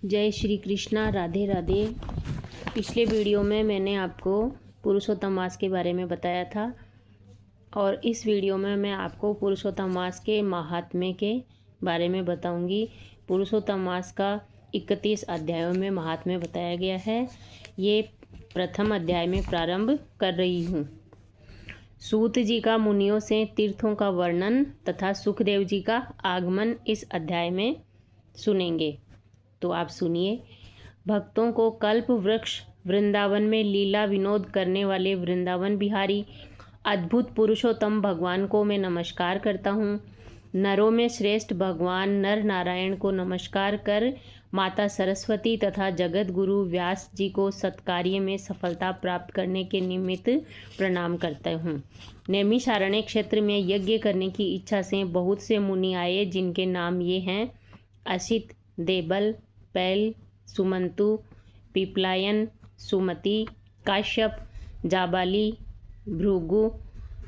जय श्री कृष्णा, राधे राधे। पिछले वीडियो में मैंने आपको पुरुषोत्तम मास के बारे में बताया था और इस वीडियो में मैं आपको पुरुषोत्तम मास के महात्म्य के बारे में बताऊंगी। पुरुषोत्तम मास का 31 अध्यायों में महात्म्य बताया गया है। ये प्रथम अध्याय में प्रारंभ कर रही हूँ। सूत जी का मुनियों से तीर्थों का वर्णन तथा सुखदेव जी का आगमन इस अध्याय में सुनेंगे। तो आप सुनिए। भक्तों को कल्प वृक्ष वृंदावन में लीला विनोद करने वाले वृंदावन बिहारी अद्भुत पुरुषोत्तम भगवान को मैं नमस्कार करता हूँ। नरों में श्रेष्ठ भगवान नर नारायण को नमस्कार कर माता सरस्वती तथा जगत गुरु व्यास जी को सत्कार्य में सफलता प्राप्त करने के निमित्त प्रणाम करता हूँ। नैमिषारण्य क्षेत्र में यज्ञ करने की इच्छा से बहुत से मुनि आए, जिनके नाम ये हैं: असित, देबल, पैल, सुमंतु, पिपलायन, सुमति, काश्यप, जाबाली, भृगु,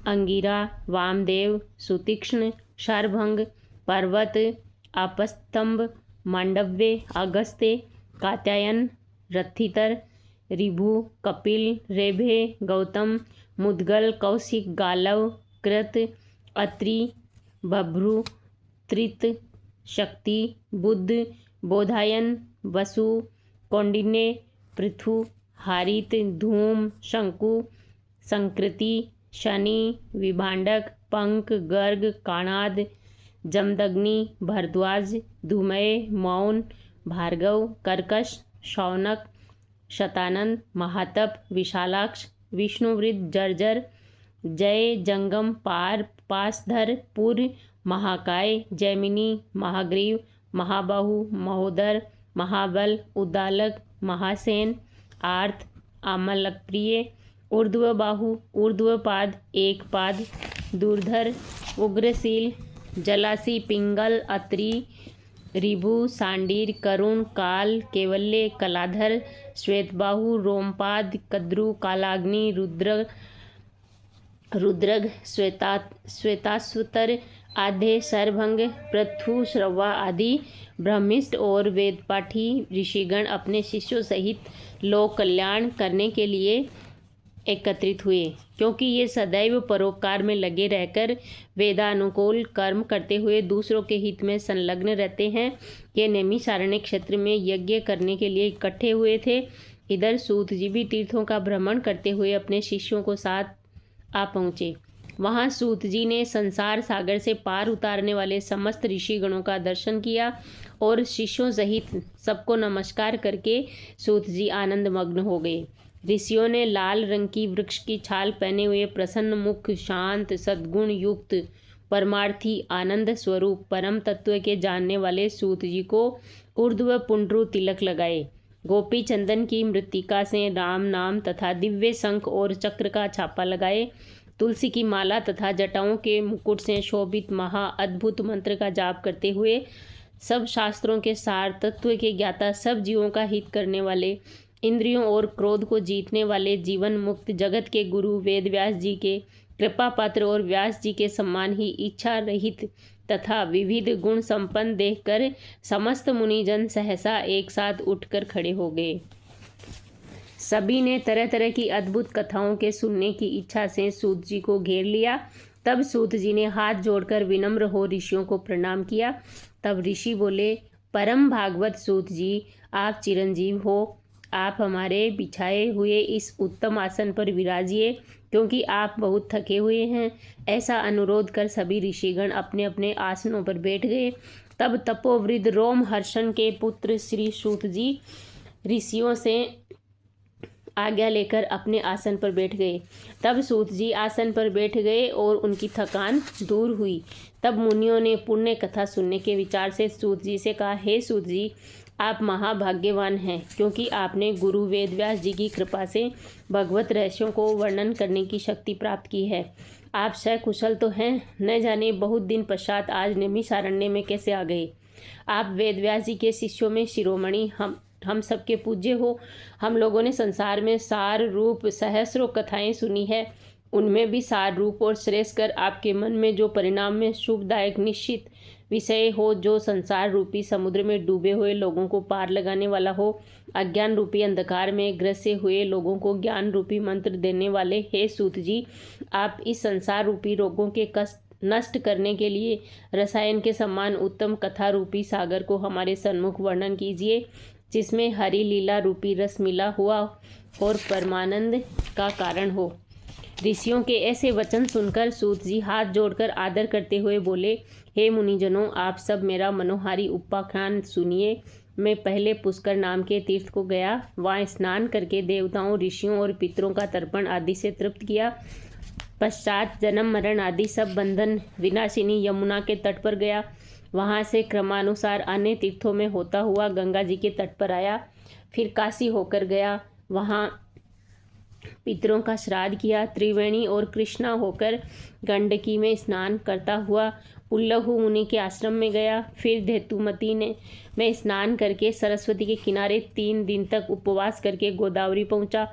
अंगिरा, वामदेव, सुतीक्ष्ण, शार्भंग, पर्वत, आपस्तंभ, मांडव्य, अगस्त्य, कात्यायन, रथितर, ऋभु, कपिल, रेभे, गौतम, मुद्गल, कौशिक, गालव, कृत, अत्रि, बभ्रु, त्रित, शक्ति, बुद्ध, बोधायन, वसु, कौंडिन्य, पृथु, हारित, धूम, शंकु, संकृति, शनि, विभांडक, पंक, गर्ग, काणाद, जमदग्नि, भरद्वाज, धूमय, मौन, भार्गव, कर्कश, शौनक, शतानंद, महातप, विशालाक्ष, विष्णुवृत्त, जर्जर, जय, जंगम, पार, पासधर, पुर, महाकाय, जैमिनी, महाग्रीव, महाबाहु, महोदर, महाबल, उद्दालक, महासेन, आर्त, आमलकप्रिय, ऊर्ध्वबाहु, ऊर्ध्वपाद, एक पाद, दूरधर, उग्रशील, जलासी, पिंगल, अत्रि, ऋभु, सांडीर, करुण, काल, केवल्य, कलाधर, श्वेतबाहु, रोमपाद, कद्रु, कालाग्नि, रुद्रग, श्वेताश्वतर, आधे, सरभंग, पृथु, श्रवा आदि ब्रह्मिष्ठ और वेदपाठी ऋषिगण अपने शिष्यों सहित लोक कल्याण करने के लिए एकत्रित हुए, क्योंकि ये सदैव परोपकार में लगे रहकर वेदानुकूल कर्म करते हुए दूसरों के हित में संलग्न रहते हैं। ये नैमिषारण्य क्षेत्र में यज्ञ करने के लिए इकट्ठे हुए थे। इधर सूत जी भी तीर्थों का भ्रमण करते हुए अपने शिष्यों को साथ आ पहुँचे। वहाँ सूत जी ने संसार सागर से पार उतारने वाले समस्त ऋषिगणों का दर्शन किया और शिष्यों सहित सबको नमस्कार करके सूत जी आनंद मग्न हो गए। ऋषियों ने लाल रंग की वृक्ष की छाल पहने हुए प्रसन्न मुख, शांत, सद्गुण युक्त, परमार्थी, आनंद स्वरूप परम तत्व के जानने वाले सूत जी को ऊर्ध्व पुंड्रु तिलक लगाए। गोपी चंदन की मृत्तिका से राम नाम तथा दिव्य शंख और चक्र का छापा लगाए। तुलसी की माला तथा जटाओं के मुकुट से शोभित महा अद्भुत मंत्र का जाप करते हुए सब शास्त्रों के सार, तत्व के ज्ञाता, सब जीवों का हित करने वाले, इंद्रियों और क्रोध को जीतने वाले, जीवन मुक्त, जगत के गुरु वेद व्यास जी के कृपा पात्र और व्यास जी के सम्मान ही इच्छा रहित तथा विविध गुण संपन्न देखकर समस्त मुनिजन सहसा एक साथ उठकर खड़े हो गए। सभी ने तरह तरह की अद्भुत कथाओं के सुनने की इच्छा से सूत जी को घेर लिया। तब सूत जी ने हाथ जोड़कर विनम्र हो ऋषियों को प्रणाम किया। तब ऋषि बोले: परम भागवत सूत जी, आप चिरंजीव हो। आप हमारे बिछाए हुए इस उत्तम आसन पर विराजिए, क्योंकि आप बहुत थके हुए हैं। ऐसा अनुरोध कर सभी ऋषिगण अपने अपने आसनों पर बैठ गए। तब तपोवृद्ध रोमहर्षण के पुत्र श्री सूत जी ऋषियों से आज्ञा लेकर अपने आसन पर बैठ गए। तब सूत जी आसन पर बैठ गए और उनकी थकान दूर हुई। तब मुनियों ने पुण्य कथा सुनने के विचार से सूत जी से कहा: हे सूत जी, आप महाभाग्यवान हैं, क्योंकि आपने गुरु वेद व्यास जी की कृपा से भगवत रहस्यों को वर्णन करने की शक्ति प्राप्त की है। आप सकुशल तो हैं, न जाने बहुत दिन पश्चात आज नैमिषारण्य में कैसे आ गए। आप वेद व्यास जी के शिष्यों में शिरोमणि, हम सबके पूज्य हो। हम लोगों ने संसार में सार रूप सहस्रों कथाएं सुनी है, उनमें भी सार रूप और श्रेष्ठ कर आपके मन में जो परिणाम में शुभदायक निश्चित विषय हो, जो संसार रूपी समुद्र में डूबे हुए लोगों को पार लगाने वाला हो, अज्ञान रूपी अंधकार में ग्रसे हुए लोगों को ज्ञान रूपी मंत्र देने वाले, हे सूत जी, आप इस संसार रूपी रोगों के कष्ट नष्ट करने के लिए रसायन के समान उत्तम कथा रूपी सागर को हमारे सन्मुख वर्णन कीजिए, जिसमें हरि लीला रूपी रस मिला हुआ और परमानंद का कारण हो। ऋषियों के ऐसे वचन सुनकर सूत जी हाथ जोड़कर आदर करते हुए बोले, हे मुनिजनों, आप सब मेरा मनोहारी उपाख्यान सुनिए। मैं पहले पुष्कर नाम के तीर्थ को गया, वहाँ स्नान करके देवताओं, ऋषियों और पितरों का तर्पण आदि से तृप्त किया। पश्चात जन्म मरण आदि सब बंधन विनाशिनी यमुना के तट पर गया। वहाँ से क्रमानुसार अन्य तीर्थों में होता हुआ गंगा जी के तट पर आया। फिर काशी होकर गया, वहाँ पितरों का श्राद्ध किया। त्रिवेणी और कृष्णा होकर गंडकी में स्नान करता हुआ उल्लहु मुनि के आश्रम में गया। फिर धेतुमती में स्नान करके सरस्वती के किनारे 3 दिन तक उपवास करके गोदावरी पहुंचा।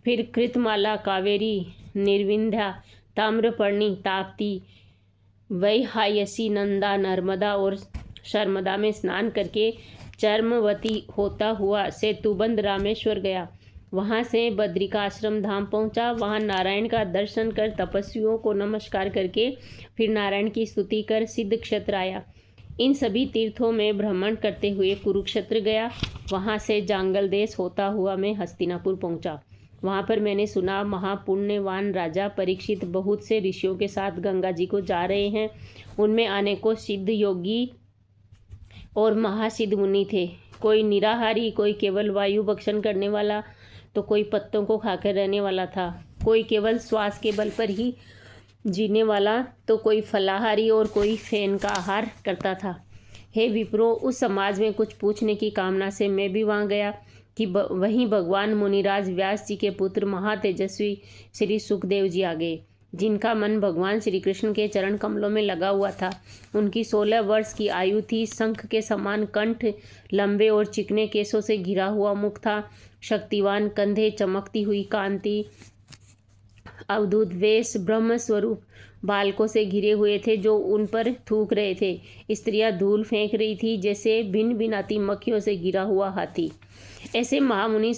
फिर कृतमाला, कावेरी, निर्विंध्या, ताम्रपर्णी, ताप्ती, वैहायसी, नंदा, नर्मदा और शर्मदा में स्नान करके चर्मवती होता हुआ सेतुबंध रामेश्वर गया। वहाँ से बद्रिका आश्रम धाम पहुँचा। वहाँ नारायण का दर्शन कर तपस्वियों को नमस्कार करके फिर नारायण की स्तुति कर सिद्ध क्षेत्र आया। इन सभी तीर्थों में भ्रमण करते हुए कुरुक्षेत्र गया। वहाँ से जांगल देश होता हुआ मैं हस्तिनापुर पहुँचा। वहाँ पर मैंने सुना महापुण्यवान राजा परीक्षित बहुत से ऋषियों के साथ गंगा जी को जा रहे हैं। उनमें अनेकों सिद्ध योगी और महासिद्ध मुनि थे। कोई निराहारी, कोई केवल वायु भक्षण करने वाला, तो कोई पत्तों को खाकर रहने वाला था। कोई केवल श्वास के बल पर ही जीने वाला, तो कोई फलाहारी और कोई फैन का आहार करता था। हे विप्रो, उस समाज में कुछ पूछने की कामना से मैं भी वहाँ गया कि वहीं भगवान मुनिराज व्यास जी के पुत्र महातेजस्वी श्री सुखदेव जी आ गए, जिनका मन भगवान श्री कृष्ण के चरण कमलों में लगा हुआ था। उनकी 16 वर्ष की आयु थी। शंख के समान कंठ, लंबे और चिकने केसों से घिरा हुआ मुख था। शक्तिवान कंधे, चमकती हुई कांति, अवधूत वेश, ब्रह्म स्वरूप बालकों से घिरे हुए थे जो उन पर थूक रहे थे। स्त्रियां धूल फेंक रही थी जैसे भिन भिनाती मक्खियों से घिरा हुआ हाथी। ऐसे महामुनि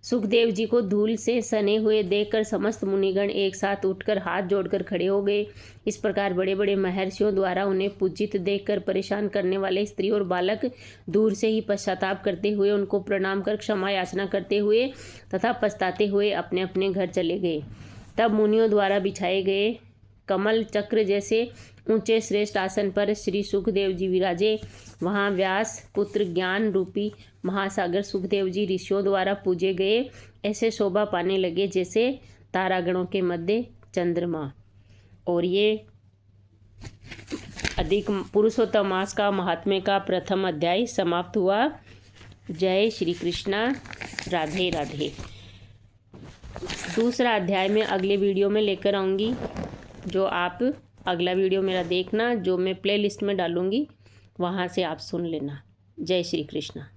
सुखदेव जी को धूल से सने हुए देखकर समस्त मुनिगण एक साथ उठकर हाथ जोड़कर खड़े हो गए। इस प्रकार बड़े बड़े महर्षियों द्वारा उन्हें पूजित देखकर परेशान करने वाले स्त्री और बालक दूर से ही पश्चाताप करते हुए उनको प्रणाम कर क्षमा याचना करते हुए तथा पछताते हुए अपने अपने घर चले गए। तब मुनियों द्वारा बिछाए गए कमल चक्र जैसे ऊंचे श्रेष्ठ आसन पर श्री सुखदेव जी विराजे। वहाँ व्यास पुत्र ज्ञान रूपी महासागर सुखदेव जी ऋषियों द्वारा पूजे गए ऐसे शोभा पाने लगे जैसे तारागणों के मध्य चंद्रमा। और ये अधिक पुरुषोत्तम मास का महात्म्य का प्रथम अध्याय समाप्त हुआ। जय श्री कृष्णा, राधे राधे। दूसरा अध्याय मैं अगले वीडियो में लेकर आऊँगी, जो आप अगला वीडियो मेरा देखना, जो मैं प्लेलिस्ट में डालूँगी, वहाँ से आप सुन लेना। जय श्री कृष्णा।